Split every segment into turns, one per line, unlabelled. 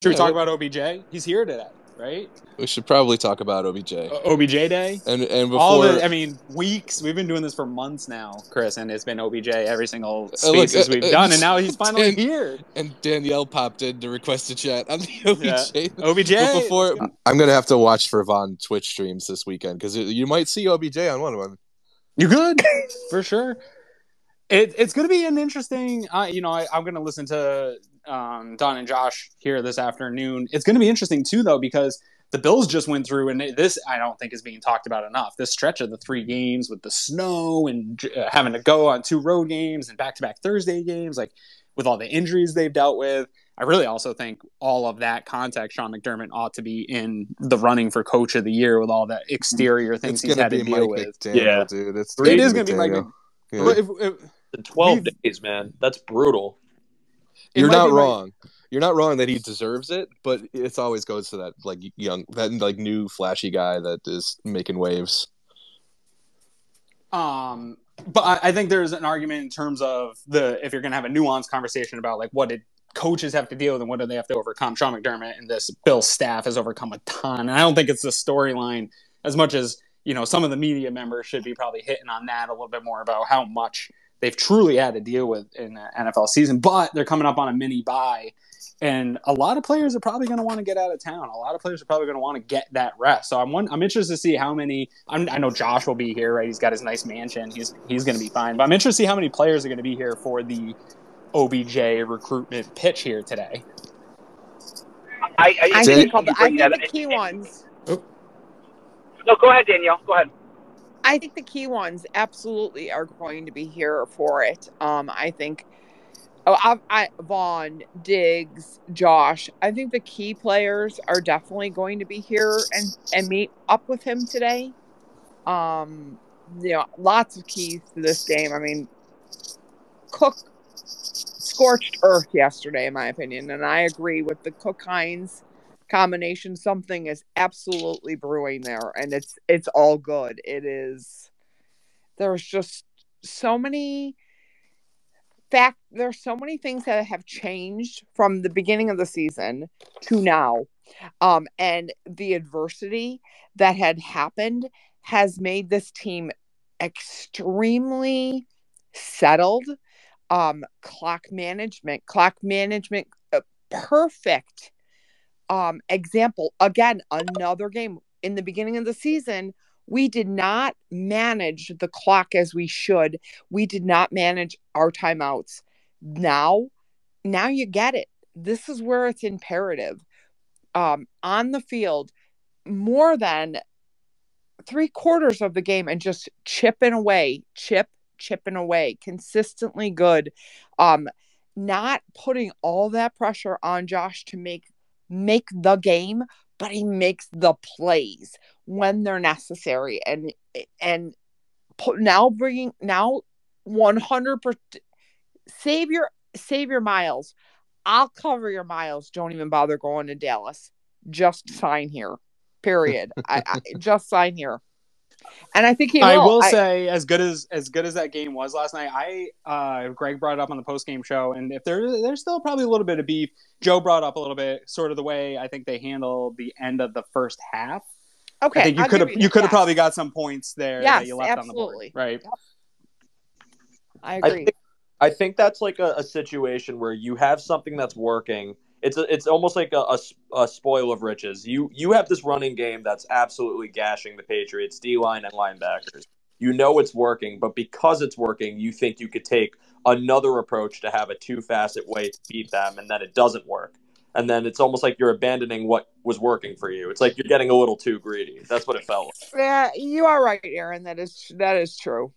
Should we talk about OBJ? He's here today, right?
We should probably talk about OBJ.
OBJ Day?
And before...
weeks. We've been doing this for months now, Chris, and it's been OBJ every single Spaces we've done, and now he's finally here.
And Danielle popped in to request a chat on the OBJ.
Yeah. OBJ!
But before, I'm going to have to watch for Vaughn Twitch streams this weekend, because you might see OBJ on one of them.
You could, for sure. It's going to be an interesting... I'm going to listen to Don and Josh here this afternoon. It's going to be interesting, too, though, because the Bills just went through, and this, I don't think, is being talked about enough. This stretch of the 3 games with the snow and having to go on 2 road games and back-to-back Thursday games, like with all the injuries they've dealt with. I really also think all of that context, Sean McDermott ought to be in the running for Coach of the Year with all the exterior things he's had to deal with.
McDaniel, dude.
It is going to be Mike
McDaniel. 12 days, man. That's brutal.
You're not wrong. You're not wrong that he deserves it, but it always goes to that new flashy guy that is making waves.
But I think there's an argument in terms of if you're going to have a nuanced conversation about like what did coaches have to deal with and what do they have to overcome. Sean McDermott and this Bills staff has overcome a ton, and I don't think it's the storyline as much as some of the media members should be probably hitting on that a little bit more about how much they've truly had to deal with in the NFL season. But they're coming up on a mini bye. And a lot of players are probably going to want to get out of town. A lot of players are probably going to want to get that rest. So I'm interested to see how many. I know Josh will be here, right? He's got his nice mansion. He's going to be fine. But I'm interested to see how many players are going to be here for the OBJ recruitment pitch here today.
I think the key ones.
No, go ahead, Danielle. Go ahead.
I think the key ones absolutely are going to be here for it. I think. Vaughn, Diggs, Josh. I think the key players are definitely going to be here and meet up with him today. Lots of keys to this game. I mean, Cook scorched earth yesterday, in my opinion, and I agree with the Cook-Hines combination. Something is absolutely brewing there, and it's all good. It is. There's just so many. There's so many things that have changed from the beginning of the season to now. And the adversity that had happened has made this team extremely settled. Clock management, perfect example. Again, another game in the beginning of the season. We did not manage the clock as we should. We did not manage our timeouts. Now you get it. This is where it's imperative. On the field, more than 3/4 of the game and just chipping away, consistently good. Not putting all that pressure on Josh to make the game, but he makes the plays when they're necessary, and now 100%. Save your miles. I'll cover your miles. Don't even bother going to Dallas. Just sign here. Period. I just sign here. And I think he will.
I will say, as good as that game was last night, Greg brought it up on the post-game show, and if there's still probably a little bit of beef. Joe brought up a little bit, sort of the way I think they handled the end of the first half.
Okay,
I think you could have probably got some points there that you left
absolutely.
On the board, right?
Yep. I agree.
I think that's like a situation where you have something that's working. It's almost like a spoil of riches. You have this running game that's absolutely gashing the Patriots D-line and linebackers. You know it's working, but because it's working, you think you could take another approach to have a 2-facet way to beat them, and then it doesn't work. And then it's almost like you're abandoning what was working for you. It's like you're getting a little too greedy. That's what it felt like.
Yeah, you are right, Aaron. That is true.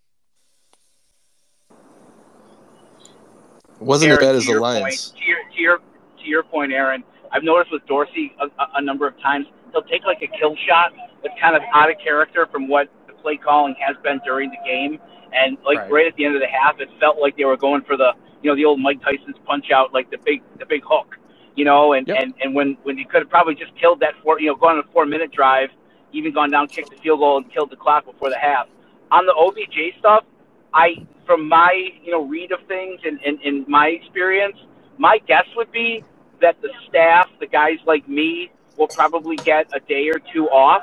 Wasn't
Aaron,
as bad as the Lions.
To your point, Aaron, I've noticed with Dorsey a number of times, he'll take like a kill shot that's kind of out of character from what the play calling has been during the game. And right at the end of the half, it felt like they were going for the old Mike Tyson's punch out, like the big hook, and when you could have probably just killed that gone on a 4-minute drive, even gone down, kicked the field goal and killed the clock before the half. On the OBJ stuff, from my read of things and my experience, my guess would be that the staff, the guys like me, will probably get a day or two off.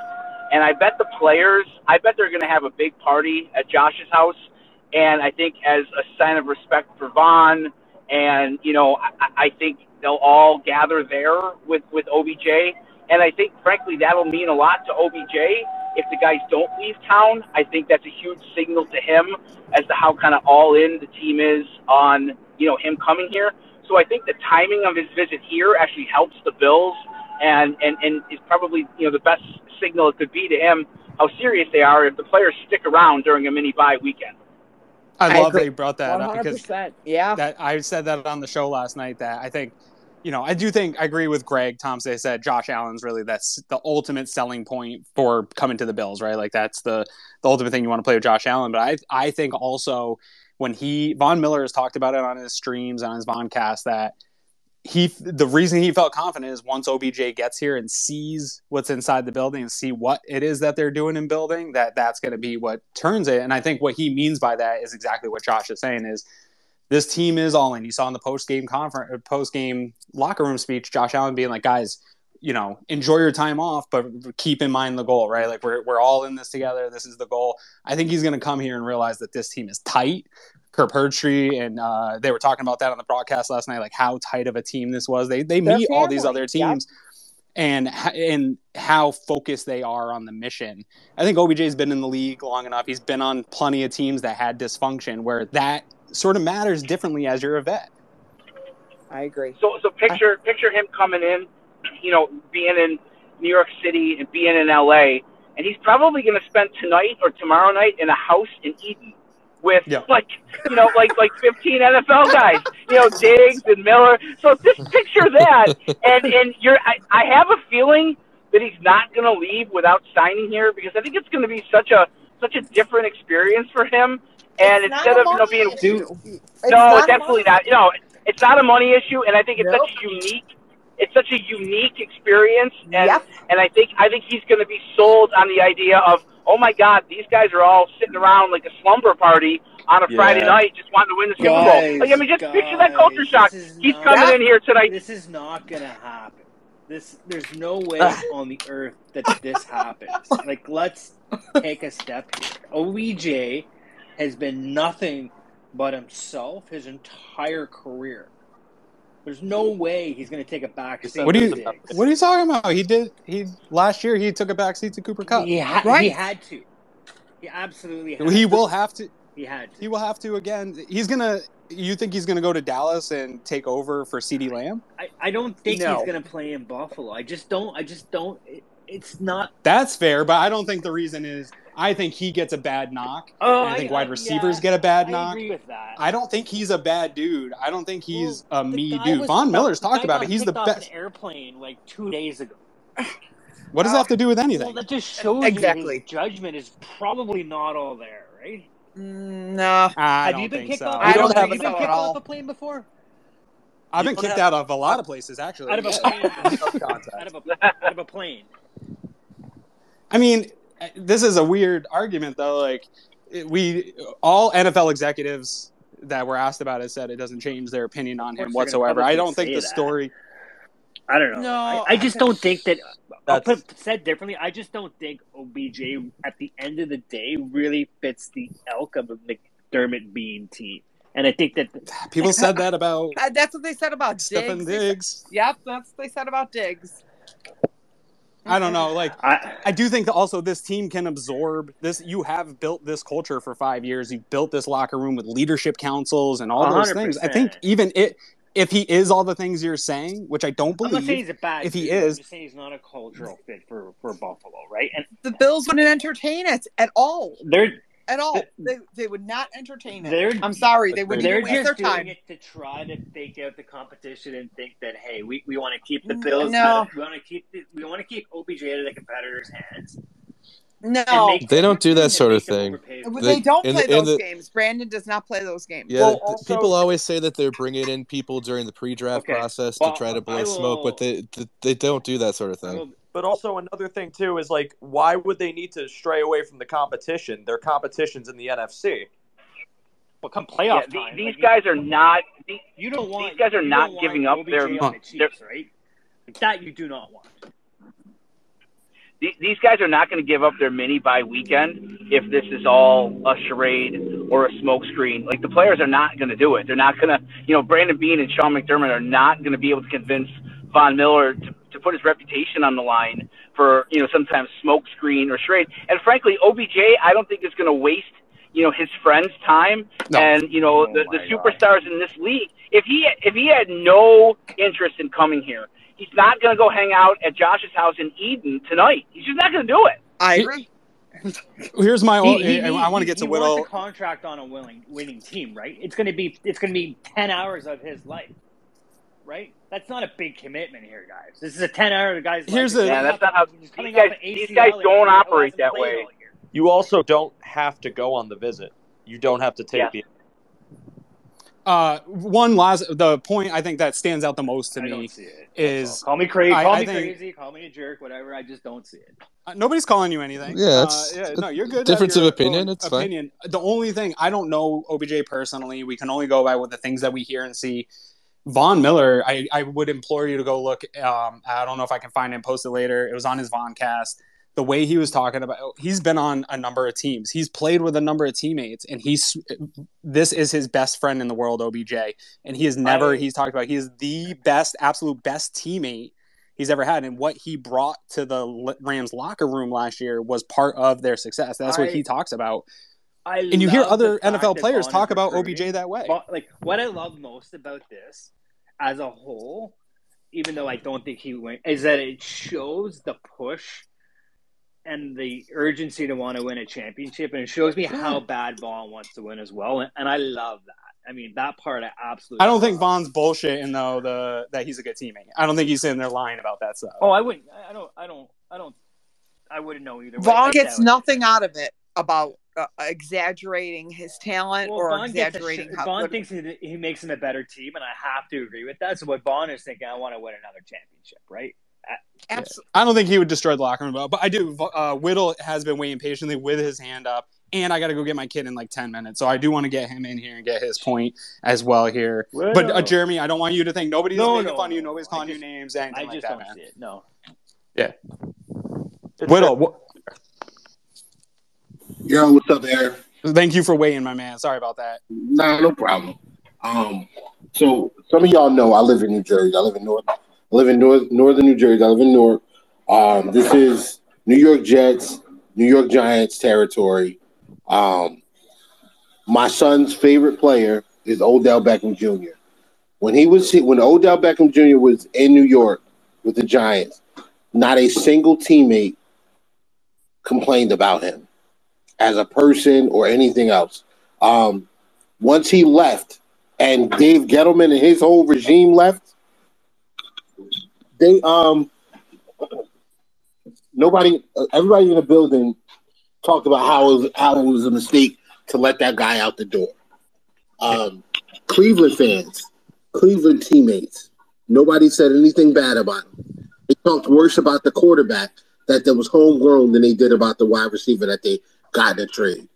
And I bet the players, they're going to have a big party at Josh's house. And I think as a sign of respect for Vaughn, and, I think they'll all gather there with OBJ. And I think, frankly, that'll mean a lot to OBJ. If the guys don't leave town, I think that's a huge signal to him as to how kind of all in the team is on, him coming here. So I think the timing of his visit here actually helps the Bills and is probably, the best signal it could be to him how serious they are if the players stick around during a mini bye weekend.
I love that you brought that
100%,
up because
yeah.
I said that on the show last night that I think, I agree with Greg Thompson. Said Josh Allen's really that's the ultimate selling point for coming to the Bills, right? Like that's the ultimate thing you want to play with Josh Allen. But I think also when Von Miller has talked about it on his streams, on his Voncast, that the reason he felt confident is once OBJ gets here and sees what's inside the building and see what it is that they're doing in building, that's going to be what turns it. And I think what he means by that is exactly what Josh is saying is this team is all in. You saw in the post-game locker room speech, Josh Allen being like, guys, enjoy your time off, but keep in mind the goal, right? Like we're all in this together. This is the goal. I think he's going to come here and realize that this team is tight. Kirk Herbstreit and they were talking about that on the broadcast last night, like how tight of a team this was. They meet all these other teams, and how focused they are on the mission. I think OBJ's been in the league long enough. He's been on plenty of teams that had dysfunction where that sort of matters differently as you're a vet.
I agree.
So picture him coming in, being in New York City and being in LA, and he's probably going to spend tonight or tomorrow night in a house in Eden with like 15 NFL guys, Diggs and Miller. So just picture that, and I have a feeling that he's not going to leave without signing here because I think it's going to be such a different experience for him. And
it's
instead of being definitely not. It's not a money issue, and I think it's such a unique experience, and I think he's going to be sold on the idea of, oh my God, these guys are all sitting around like a slumber party on a Friday night just wanting to win the Super Bowl. Like, just picture that culture shock. He's coming in here tonight.
This is not going to happen. There's no way on the earth that this happens. Like, let's take a step here. OBJ has been nothing but himself his entire career. There's no way he's going to take a back seat.
What are you talking about? Last year he took a back seat to Cooper Kupp.
He had to. He absolutely had
He will have to.
He had to.
He will have to again. You think he's gonna go to Dallas and take over for CeeDee Lamb?
I don't think he's gonna play in Buffalo. I just don't. It's not.
That's fair, but I don't think the reason is. I think he gets a bad knock. I think wide receivers get a bad knock.
I agree with that.
I don't think he's a bad dude. I don't think he's a me dude. Von Miller's talked about it. He's the best.
An airplane like 2 days ago.
What does that have to do with anything?
Well, that just shows you his judgment is probably not all there, right?
No.
Have you been kicked off?
Have you been kicked off a plane before?
I've been kicked out of a lot of places, actually.
Out of a plane. Out of a plane.
I mean, this is a weird argument, though. Like, all NFL executives that were asked about it said it doesn't change their opinion on him whatsoever. I don't think the story.
I don't know. No, I just don't think that. Said differently, I just don't think OBJ at the end of the day really fits the ilk of a McDermott Bean team. And I think that
people said that about.
That's what they said about
Stefon Diggs.
Yep, that's what they said about Diggs.
I don't know. Like, I do think that also this team can absorb this. You have built this culture for 5 years. You've built this locker room with leadership councils and all those things. I think even if he is all the things you're saying, which I don't believe.
I'm not saying he's a bad
if he
dude.
is,
I'm just saying he's not a cultural fit for Buffalo, right? And
the Bills wouldn't entertain it at all. They would not entertain it. I'm sorry, they wouldn't even waste their time.
They're just doing it to try to fake out the competition and think that we want to keep the Bills.
No.
We want to keep OBJ out of the competitors' hands.
No,
they don't do that sort of thing.
They don't play those games. Brandon does not play those games.
Yeah, people always say that they're bringing in people during the pre-draft process to try to blow smoke, but they don't do that sort of thing.
But also another thing too is like, why would they need to stray away from the competition? Their competition's in the NFC.
Well, come playoff time,
these guys are not.
You don't want.
These guys are not giving up
OBJ
their.
On the Chiefs, right? Like that you do not want.
These guys are not going to give up their mini bye weekend if this is all a charade or a smokescreen. Like, the players are not going to do it. They're not going to, Brandon Beane and Sean McDermott are not going to be able to convince Von Miller to put his reputation on the line for, sometimes smokescreen or charade. And frankly, OBJ, I don't think is going to waste, his friend's time. No. And, the superstars in this league, if he had no interest in coming here, he's not going to go hang out at Josh's house in Eden tonight. He's just not going to do it.
I agree.
Here's my. I want to get to Whittle.
He wants a contract on a winning team, right? It's going to be 10 hours of his life, right? That's not a big commitment here, guys. This is a 10-hour guy's life.
That's not how these guys don't operate that way.
You also don't have to go on the visit. You don't have to take the.
The point I think that stands out the most to me is
call me crazy, call me a jerk, whatever. I just don't see it.
Nobody's calling you anything.
Yeah,
no, you're good.
Difference of opinion. It's fine.
The only thing, I don't know OBJ personally. We can only go by what the things that we hear and see. Von Miller, I would implore you to go look. I don't know if I can find it and post it later. It was on his Voncast. The way he was talking about, he's been on a number of teams. He's played with a number of teammates, and this is his best friend in the world, OBJ. And he's talked about, he is the best, absolute best teammate he's ever had. And what he brought to the Rams locker room last year was part of their success. That's what he talks about. And you hear other NFL players talk about OBJ that way.
Like, what I love most about this as a whole, even though I don't think he went, is that it shows the push and the urgency to want to win a championship, and it shows me how bad Vaughn wants to win as well, and I love that. I mean, that part I absolutely.
I don't think Vaughn's bullshitting though that he's a good teammate. I don't think he's sitting there lying about that stuff.
Oh, I wouldn't. I wouldn't know either.
Vaughn gets nothing out of it about exaggerating his talent or exaggerating how
Vaughn thinks he makes him a better team, and I have to agree with that. So what Vaughn is thinking, I want to win another championship, right?
Absolutely.
I don't think he would destroy the locker room, but I do. Whittle has been waiting patiently with his hand up, and I got to go get my kid in like 10 minutes. So I do want to get him in here and get his point as well here. Well, but Jeremy, I don't want you to think nobody's making fun of you, nobody's calling you names, anything like that, man. I just don't see it. No. Yeah. Whittle.
Yo, what's up, Aaron?
Thank you for waiting, my man. Sorry about that.
Nah, no problem. So some of y'all know I live in New Jersey. I live in northern New Jersey. I live in Newark. This is New York Jets, New York Giants territory. My son's favorite player is Odell Beckham Jr. When Odell Beckham Jr. was in New York with the Giants, not a single teammate complained about him as a person or anything else. Once he left and Dave Gettleman and his whole regime left, everybody in the building talked about how it was a mistake to let that guy out the door. Cleveland fans, Cleveland teammates, nobody said anything bad about him. They talked worse about the quarterback that was homegrown than they did about the wide receiver that they got in a trade.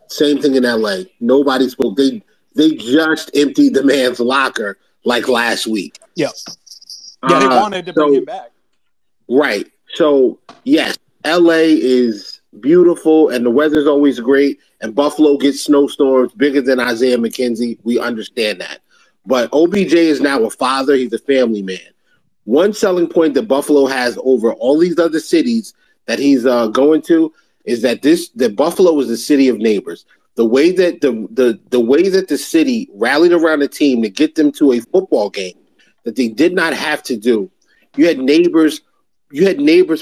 Same thing in LA. Nobody spoke. They just emptied the man's locker like last week.
Yeah. Yeah, they wanted to bring him back.
Right. So, yes, LA is beautiful and the weather's always great, and Buffalo gets snowstorms bigger than Isaiah McKenzie. We understand that. But OBJ is now a father. He's a family man. One selling point that Buffalo has over all these other cities that he's going to is that Buffalo is a city of neighbors. The way that the city rallied around a team to get them to a football game that they did not have to do. You had neighbors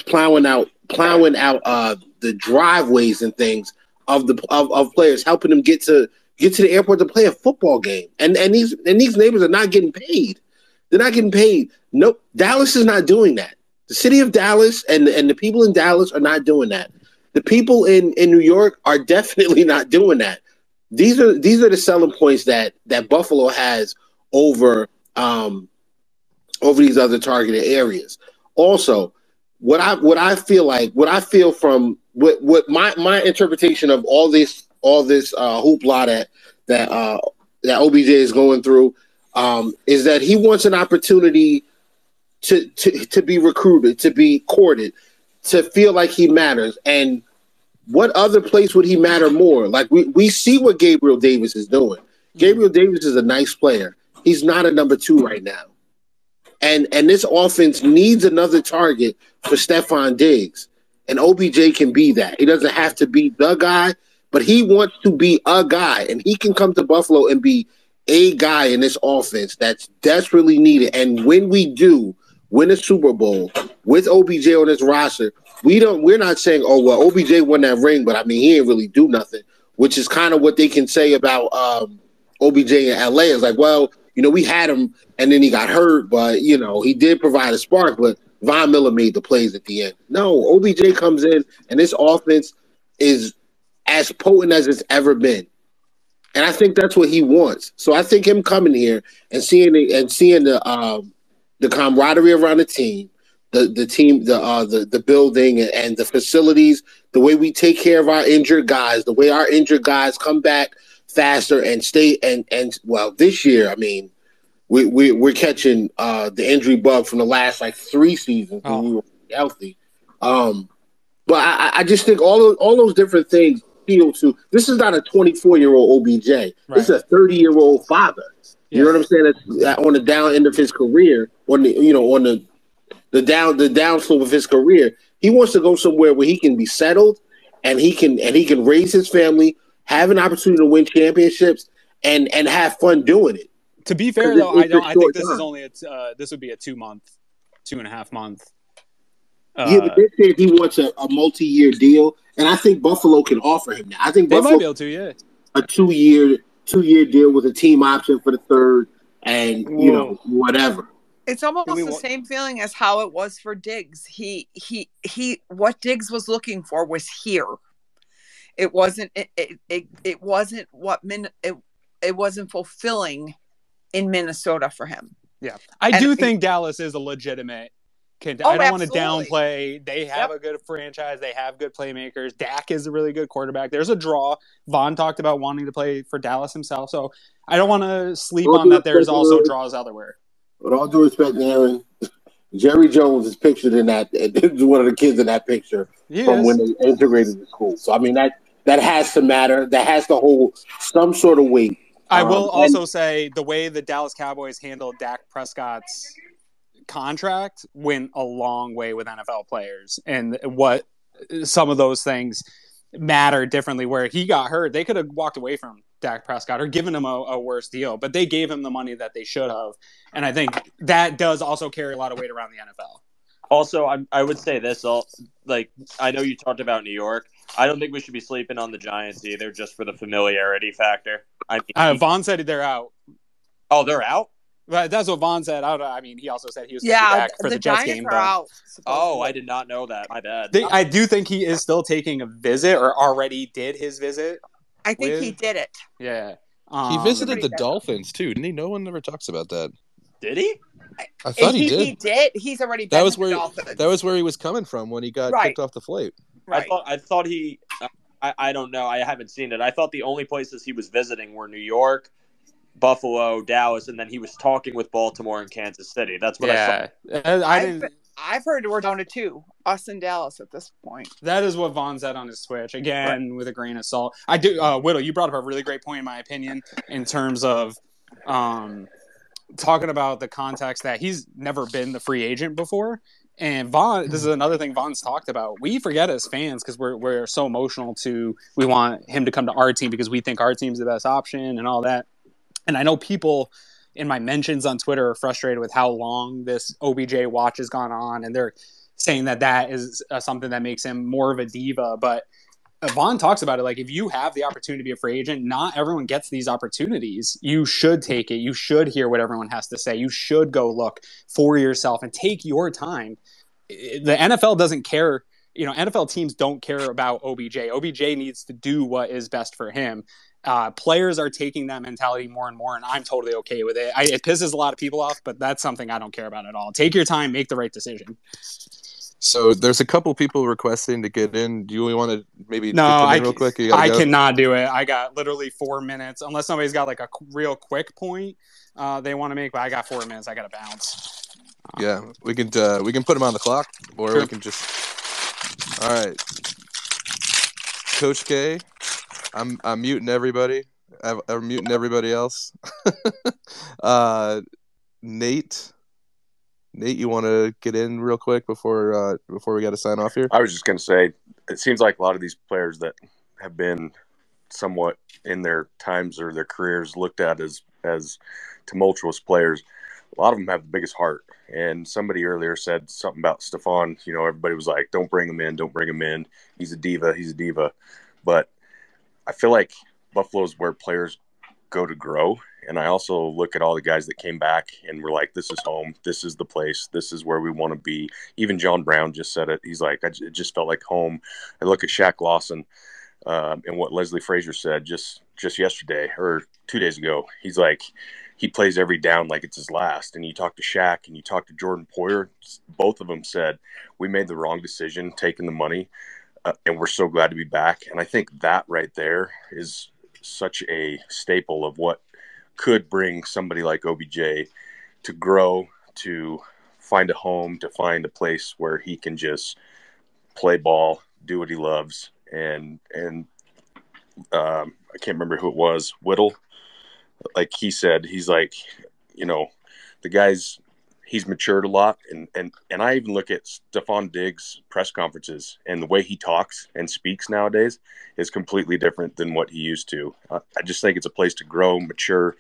plowing out the driveways and things of players, helping them get to the airport to play a football game. And these neighbors are not getting paid. They're not getting paid. Nope. Dallas is not doing that. The city of Dallas and the people in Dallas are not doing that. The people in New York are definitely not doing that. These are the selling points that Buffalo has over these other targeted areas. Also, what I feel from what my interpretation of all this hoopla that OBJ is going through, is that he wants an opportunity to be recruited, to be courted, to feel like he matters. And what other place would he matter more? Like we see what Gabriel Davis is doing. Gabriel Davis is a nice player. He's not a number 2 right now. And this offense needs another target for Stefon Diggs. And OBJ can be that. He doesn't have to be the guy, but he wants to be a guy. And he can come to Buffalo and be a guy in this offense that's desperately needed. And when we do win a Super Bowl with OBJ on this roster, we're not saying, oh, well, OBJ won that ring, but I mean, he didn't really do nothing, which is kind of what they can say about OBJ in LA. Is like, well, we had him and then he got hurt, but, he did provide a spark, but Von Miller made the plays at the end. No, OBJ comes in and this offense is as potent as it's ever been. And I think that's what he wants. So I think him coming here and seeing the camaraderie around the team, the team, the building and the facilities, the way we take care of our injured guys, the way our injured guys come back faster and stay and well, this year, I mean, we're catching the injury bug from the last 3 seasons when we were healthy. But I just think all those different things appeal to. This is not a 24-year-old OBJ. Right. This is a 30-year-old father. You know what I'm saying? That's on the down end of his career, on the downslope of his career. He wants to go somewhere where he can be settled and he can raise his family, have an opportunity to win championships, and have fun doing it.
To be fair, though, I think this is only this would be a 2.5 month.
But they said he wants a multi-year deal, and I think Buffalo can offer him that. I think
they
Buffalo
might be able to, yeah.
A 2-year deal with a team option for the third, and whatever.
It's almost the same feeling as how it was for Diggs. He what Diggs was looking for was here. It wasn't. It wasn't what it wasn't fulfilling in Minnesota for him.
Yeah, I do think Dallas is a legitimate. I don't want to downplay. They have a good franchise. They have good playmakers. Dak is a really good quarterback. There's a draw. Vaughn talked about wanting to play for Dallas himself. So I don't want to sleep on that. There's also draws elsewhere.
With all due respect, Aaron, Jerry Jones is pictured in that. One of the kids in that picture when they integrated the school. So I mean that has to matter. That has to hold some sort of weight.
I will also say the way the Dallas Cowboys handled Dak Prescott's contract went a long way with NFL players, and what some of those things matter differently. Where he got hurt, they could have walked away from Dak Prescott or given him a worse deal, but they gave him the money that they should have, and I think that does also carry a lot of weight around the NFL.
Also, I would say this: I know you talked about New York. I don't think we should be sleeping on the Giants either, just for the familiarity factor. I mean,
Vaughn said they're out.
Oh, they're out.
Right, that's what Vaughn said. I mean, he also said he was going to be back for the Jets game.
Are out,
oh, I did not know that. My bad.
I do think he is still taking a visit, or already did his visit.
I think he did it.
Yeah.
He visited the Dolphins, too. Didn't he? No one ever talks about that.
Did he?
I thought he did.
He did. He's already been the Dolphins.
That was where he was coming from when he got kicked off the flight.
Right. I thought he I don't know. I haven't seen it. I thought the only places he was visiting were New York, Buffalo, Dallas, and then he was talking with Baltimore and Kansas City. That's what I saw.
I've heard we're down to 2, us and Dallas at this point.
That is what Vaughn said on his Twitch. Again, with a grain of salt. I do. Whittle, you brought up a really great point, in my opinion, in terms of talking about the context that he's never been the free agent before. And Vaughn, this is another thing Vaughn's talked about. We forget as fans because we're so emotional we want him to come to our team because we think our team's the best option and all that. And I know people in my mentions on Twitter are frustrated with how long this OBJ watch has gone on, and they're saying that is something that makes him more of a diva. But Vaughn talks about it like, if you have the opportunity to be a free agent, not everyone gets these opportunities. You should take it. You should hear what everyone has to say. You should go look for yourself and take your time. The NFL doesn't care. NFL teams don't care about OBJ. OBJ needs to do what is best for him. Players are taking that mentality more and more, and I'm totally okay with it. It pisses a lot of people off, but that's something I don't care about at all. Take your time, make the right decision.
So there's a couple people requesting to get in. Do you want to maybe
No,
get them in real quick?
I cannot do it. I got literally 4 minutes, unless somebody's got like a real quick point they want to make. But I got 4 minutes. I got to bounce.
Yeah, we can put them on the clock, or
Sure.
we can just. All right, Coach K, I'm muting everybody. I'm muting everybody else. Nate, you want to get in real quick before we got to sign off here?
I was just going to say, it seems like a lot of these players that have been somewhat in their times or their careers looked at as tumultuous players, a lot of them have the biggest heart. And somebody earlier said something about Stefon. You know, everybody was like, don't bring him in, don't bring him in. He's a diva. But I feel like Buffalo's where players go to grow. And I also look at all the guys that came back and were like, this is home. This is the place. This is where we want to be. Even John Brown just said it. He's like, it just felt like home. I look at Shaq Lawson and what Leslie Frazier said just yesterday or 2 days ago. He's like, he plays every down like it's his last. And you talk to Shaq and you talk to Jordan Poyer, both of them said, we made the wrong decision taking the money, and we're so glad to be back. And I think that right there is such a staple of what could bring somebody like OBJ to grow, to find a home, to find a place where he can just play ball, do what he loves. And I can't remember who it was, Whittle. Like he said, he's like, you know, the guy's, he's matured a lot. And I even look at Stefon Diggs' press conferences, and the way he talks and speaks nowadays is completely different than what he used to. I just think it's a place to grow, mature,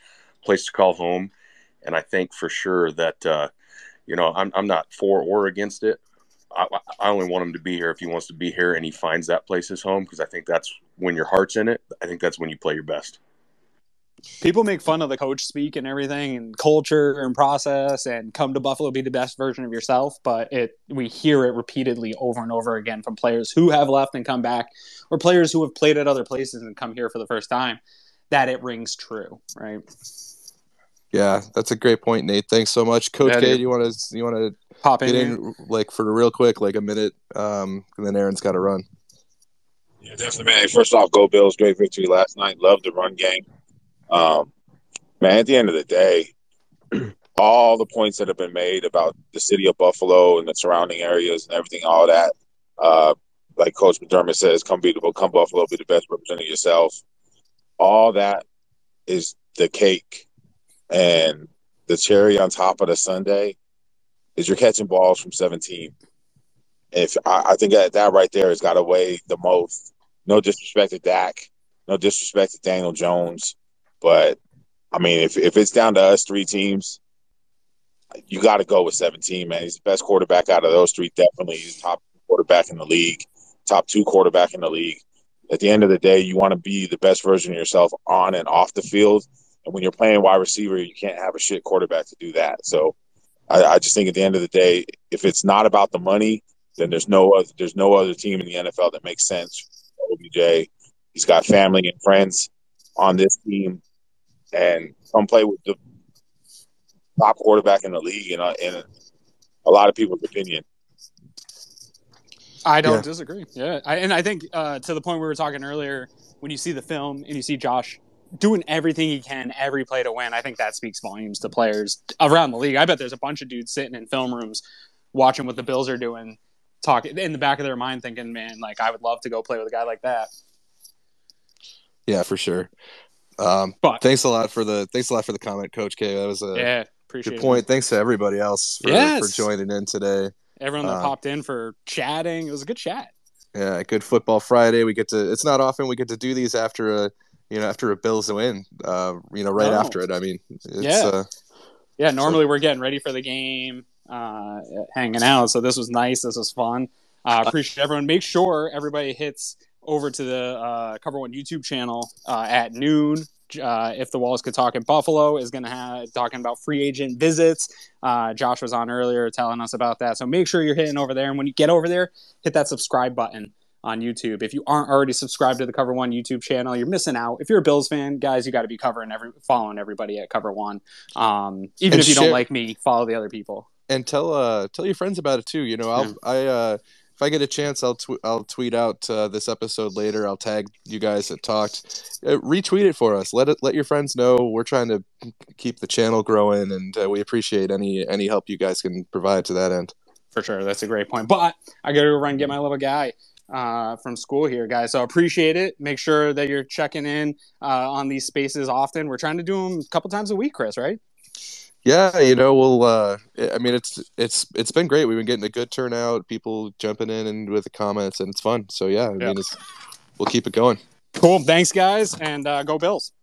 place to call home. And I think for sure that, you know, I'm not for or against it. I only want him to be here if he wants to be here and he finds that place his home, because I think that's when your heart's in it. I think that's when you play your best.
People make fun of the coach speak and everything and culture and process and come to Buffalo, be the best version of yourself. But we hear it repeatedly over and over again from players who have left and come back, or players who have played at other places and come here for the first time, that it rings true, right?
Yeah, that's a great point, Nate. Thanks so much, Coach K. Do you want to
pop
get in like for real quick, like a minute, and then Aaron's got to run.
Yeah, definitely, man. First off, go Bills! Great victory last night. Love the run game. Man, at the end of the day, all the points that have been made about the city of Buffalo and the surrounding areas and everything, all that, like Coach McDermott says, come Buffalo, be the best representing yourself. All that is the cake. And the cherry on top of the sundae is you're catching balls from 17. I think that right there has got to weigh the most. No disrespect to Dak, no disrespect to Daniel Jones, but I mean, if it's down to us three teams, you got to go with 17, man. He's the best quarterback out of those three, definitely. He's top quarterback in the league, top 2 quarterback in the league. At the end of the day, you want to be the best version of yourself on and off the field. And when you're playing wide receiver, you can't have a shit quarterback to do that. So I just think at the end of the day, if it's not about the money, then there's no other team in the NFL that makes sense. OBJ, he's got family and friends on this team, and come play with the top quarterback in the league, in a lot of people's opinion.
I don't disagree. Yeah, I think to the point we were talking earlier, when you see the film and you see Josh doing everything he can every play to win, I think that speaks volumes to players around the league. I bet there's a bunch of dudes sitting in film rooms watching what the Bills are doing, talking in the back of their mind thinking, man, like I would love to go play with a guy like that.
Yeah, for sure. But thanks a lot for the comment, Coach K. That was a good point. Thanks to everybody else for joining in today.
Everyone that popped in for chatting. It was a good chat.
Yeah, good football Friday. It's not often we get to do these after a Bills win, right after it. I mean,
normally we're getting ready for the game, hanging out. So this was nice. This was fun. Appreciate everyone. Make sure everybody hits over to the Cover One YouTube channel at noon. If the Walls Could Talk in Buffalo is going to have talking about free agent visits. Josh was on earlier telling us about that. So make sure you're hitting over there. And when you get over there, hit that subscribe button on YouTube. If you aren't already subscribed to the Cover One YouTube channel, you're missing out. If you're a Bills fan, guys, you got to be following everybody at Cover One. Even if you don't like me, follow the other people.
And tell your friends about it too. You know, if I get a chance, I'll tweet out this episode later. I'll tag you guys that talked. Retweet it for us. Let your friends know. We're trying to keep the channel growing, and we appreciate any help you guys can provide to that end.
For sure, that's a great point. But I got to go run and get my little guy from school here, guys. So appreciate it. Make sure that you're checking in on these spaces often. We're trying to do them a couple times a week, Chris, right?
Yeah, you know, we'll. I mean, it's been great. We've been getting a good turnout, people jumping in and with the comments, and it's fun. So yeah, I mean, we'll keep it going.
Cool. Thanks, guys, and go Bills.